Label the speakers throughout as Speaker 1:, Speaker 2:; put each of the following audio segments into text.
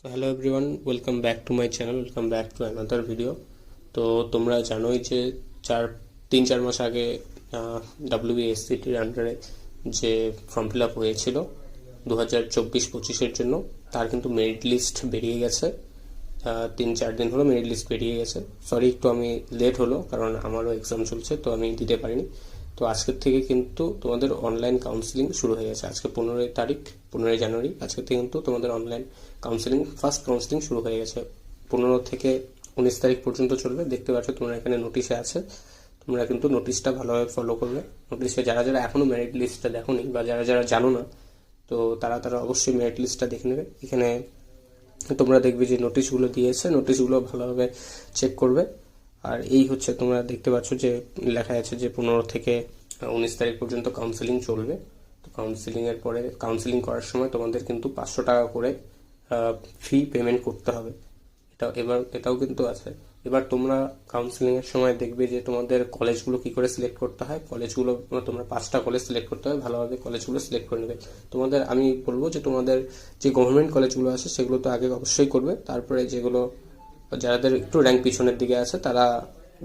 Speaker 1: So hello everyone, welcome back to my channel, welcome back to another video. তো তোমরা জানোই যে 3-4 মাস আগে WBSCTর আন্ডারে যে ফর্ম ফিল আপ হয়েছিল 2024-25-এর জন্য, তার কিন্তু মেরিট লিস্ট বেরিয়ে গেছে। 3-4 দিন হলো মেরিট লিস্ট বেরিয়ে গেছে। সরি, একটু আমি লেট হলো কারণ আমারও এক্সাম চলছে, তো আমি দিতে পারিনি। তো আজকের থেকে কিন্তু তোমাদের অনলাইন কাউন্সিলিং শুরু হয়ে গেছে। আজকে 15 জানুয়ারি, আজকের থেকে কিন্তু তোমাদের অনলাইন কাউন্সিলিং, ফার্স্ট কাউন্সিলিং শুরু হয়ে গেছে। 15 থেকে 19 তারিখ পর্যন্ত চলবে। দেখতে পাচ্ছ তোমরা এখানে নোটিশে আছে, তোমরা কিন্তু নোটিশটা ভালোভাবে ফলো করবে। নোটিশে যারা যারা এখনো মেরিট লিস্টটা দেখোনি বা যারা যারা জানো না, তো তারা অবশ্যই মেরিট লিস্টটা দেখে নেবে। এখানে তোমরা দেখবে যে নোটিশগুলো দিয়েছে, নোটিশগুলো ভালোভাবে চেক করবে। আর এই হচ্ছে তোমরা দেখতে পাচ্ছ যে লেখা আছে যে 15 থেকে 19 তারিখ পর্যন্ত কাউন্সিলিং চলবে। তো কাউন্সিলিংয়ের পরে কাউন্সিলিং করার সময় তোমাদের কিন্তু 500 টাকা করে ফি পেমেন্ট করতে হবে। এটাও কিন্তু আছে। এবার তোমরা কাউন্সিলিংয়ের সময় দেখবে যে তোমাদের কলেজগুলো কি করে সিলেক্ট করতে হয়। কলেজগুলো তোমরা 5টা কলেজ সিলেক্ট করতে হয়, ভালোভাবে কলেজগুলো সিলেক্ট করে নেবে। তোমাদের আমি বলবো যে তোমাদের যে গভর্নমেন্ট কলেজগুলো আছে সেগুলো তো আগে অবশ্যই করবে, তারপরে যেগুলো যাদের একটু র্যাঙ্ক পিছনের দিকে আছে তারা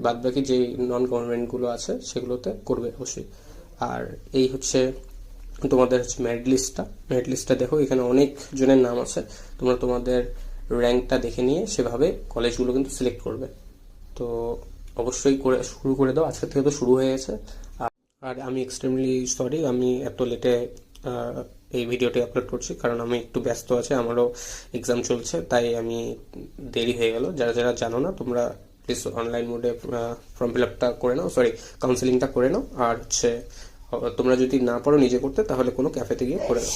Speaker 1: বাদবাকি যে নন গভর্নমেন্টগুলো আছে সেগুলোতে করবে অবশ্যই। আর এই হচ্ছে তোমাদের হচ্ছে মেরিট লিস্টটা দেখো, এখানে অনেক জনের নাম আছে। তোমরা তোমাদের র্যাঙ্কটা দেখে নিয়ে সেভাবে কলেজগুলো কিন্তু সিলেক্ট করবে। তো অবশ্যই শুরু করে দাও, আজকের থেকে তো শুরু হয়ে গেছে। আর আমি এক্সট্রিমলি সরি, আমি এত লেটে এই ভিডিওটি আপলোড করছি কারণ আমি একটু ব্যস্ত আছি, আমারও এক্সাম চলছে, তাই আমি দেরি হয়ে গেল। যারা যারা জানো না তোমরা প্লিজ অনলাইন মোডে ফর্ম ফিল আপটা করে নাও, কাউন্সিলিংটা করে নাও। আর হচ্ছে তোমরা যদি না পারো নিজে করতে, তাহলে কোনো ক্যাফেতে গিয়ে করে নাও।